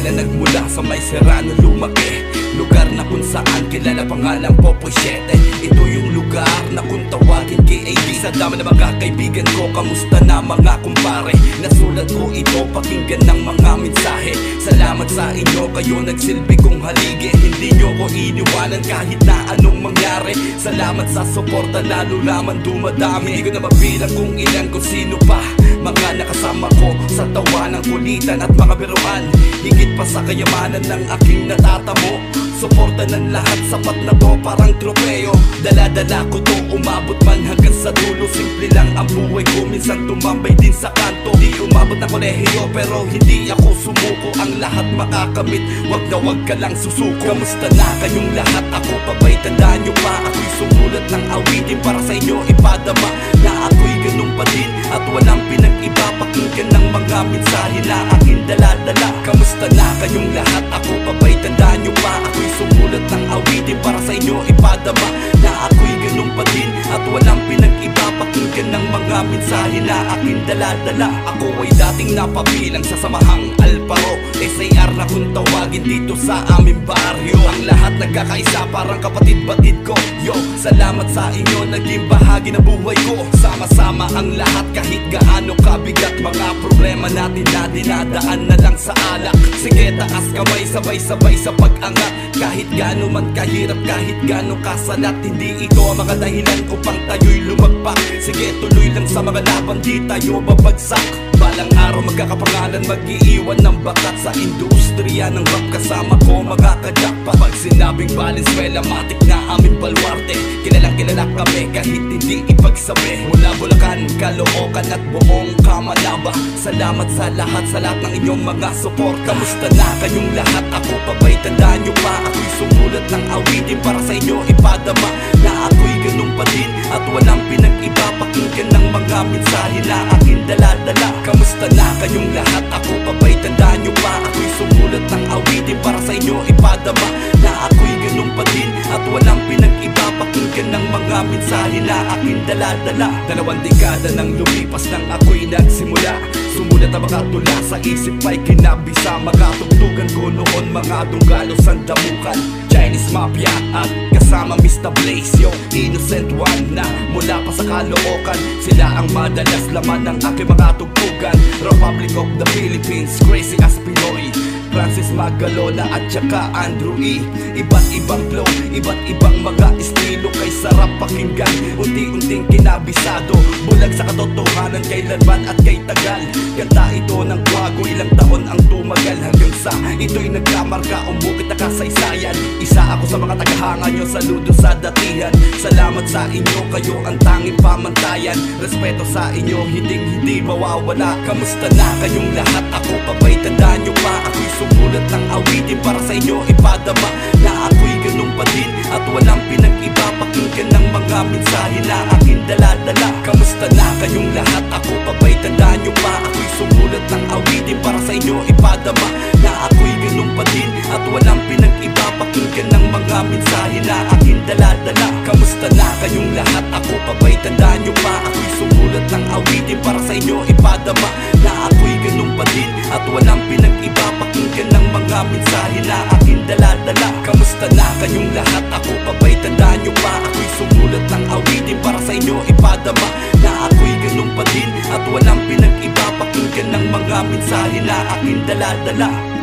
sila nagmula sa may Serrano lumaki, lugar na kung saan kilala pangalan Popoy 7. Ito yung lugar na kung tawagin KAD. Sa dami ng mga kaibigan ko, kamusta na mga kumpare? Nasulat ko ito, pakinggan ng mga mensahe. Salamat sa inyo, kayo nagsilbi kong haligi. Hindi nyo ko iniwanan kahit na anong mangyari. Salamat sa suporta, lalo naman dumadami. Hindi ko na mabilang kung ilan, kung sino pa mga nakasama ko sa tawanan, kulitan at mga biruan. Higit pa sa kayamanan ng aking natatamo, suporta ng lahat, sapat na to parang tropeo. Dala-dala ko to, umabot man hanggang sa dulo. Simple lang ang buhay ko, minsan tumambay din sa kanto. Di umabot na kolehiyo pero hindi ako sumuko. Ang lahat makakamit, wag na wag ka lang susuko. Kamusta na kayong lahat? Ako pa ba'y tandaan nyo pa? Ako'y sumulat ng awitin para sa inyo ipadama na ako'y ganun pa din at walang pinag-iba. Pakinggan ng mga mensahe na aking dala-dala. Kamusta na kayong lahat? Ako pa ba'y tandaan nyo pa? Ako'y sumulat ng awitin para sa inyo ipadama na ako'y ganun pa din at walang pinag-iba. Pakinggan ng mga mensahe na aking dala-dala. Ako ay dating napabilang sa samahang Alparo, SAR na kung tawagin dito sa aming baryo. Ang lahat nagkakaisa, parang kapatid-batid ko. Yo, salamat sa inyo, naging bahagi ng buhay ko. Sama-sama ang lahat kahit gaano kabigat. Mga problema natin na dinadaan na lang sa alak. Sige, taas kamay, sabay-sabay sa pag-angat. Kahit gaano man kahirap, kahit gaano kasalat, hindi ito ang mga dahilan upang tayo'y lumagpak. Sige, tuloy lang sa mga laban, di tayo babagsak. Balang araw magkakapangalan, mag-iiwan ng bakat sa industriya ng rap. Kasama ko makakajakpa. Pag sinabing Valenzuela, matik na aming baluarte. Kilalang kilala kami kahit hindi ipagsabi. Mula Bulacan, Caloocan at buong Kamalaba. Salamat sa lahat ng inyong mga support. Kamusta na kayong lahat? Ako pa ba'y tandaan nyo pa? Ako'y sumulat ng awitin para sa inyo ipadama na ako'y ganun pa din at walang pinag-iba. Pakinggan ng mga mensahe na aking dala-dala. Kamusta na kayong lahat? Ako pa ba'y tandaan nyo pa? Ako'y sumulat ng awitin para sa inyo ipadama na ako'y ganun pa din at walang pinag-iba. Pakinggan ng mga mensahe na aking dala-dala. 2 dekada nang lumipas nang ako'y nagsimula. Sumulat ang mga tula sa isip ay kinabisa. Mga tugtugan ko noon, mga dunggalos ang damukan. Chinese Mafia at kasama Mr. Blaze, yung innocent one na mula pa sa Caloocan. Sila ang madalas laman ng aking mga tugtugan. Republic of the Philippines, crazy as Pinoy, Francis Magalona at saka Andrew E. Iba't ibang flow, iba't ibang mga estilo, kay sarap pakinggan, unti-unting kinabisado. Bulag sa katotohanan, kailanman at kay tagal. Kanta ito ng kwago, ilang taon ang tumagal hanggang sa ito'y nagkamarka, umukit na kasaysayan. Isa ako sa mga tagahanga nyo, saludo sa datihan. Salamat sa inyo, kayo ang tanging pamantayan. Respeto sa inyo, hindi mawawala. Kamusta na kayong lahat? Ako pa ba'y tandaan nyo pa? Ako'y sumulat ng awitin para sa inyo ipadama na ako'y ganun pa din at walang pinag-iba. Pakinggan ng mga mensahe na aking dala-dala. Kamusta na kayong lahat? Ako pa ba'y tandaan nyo pa? Ako'y sumulat ng awitin para sa inyo ipadama na ako'y ganun pa din at walang pinag-iba. Pakinggan ng mga mensahe na aking dala-dala. Kamusta na kayong lahat? Ako pa ba'y tandaan nyo pa? Ako'y sumulat ng awitin para sa inyo ipadama na ako'y ganun pa din at walang pinag-iba. Pakinggan ng mga mensahe na aking dala-dala. Kamusta na kayong lahat? Ako pa ba'y tandaan nyo pa? Ako'y sumulat ng awitin para sa inyo ipadama na ako'y ganun pa din at walang pinag-iba. Pakinggan ng mga mensahe na aking dala-dala.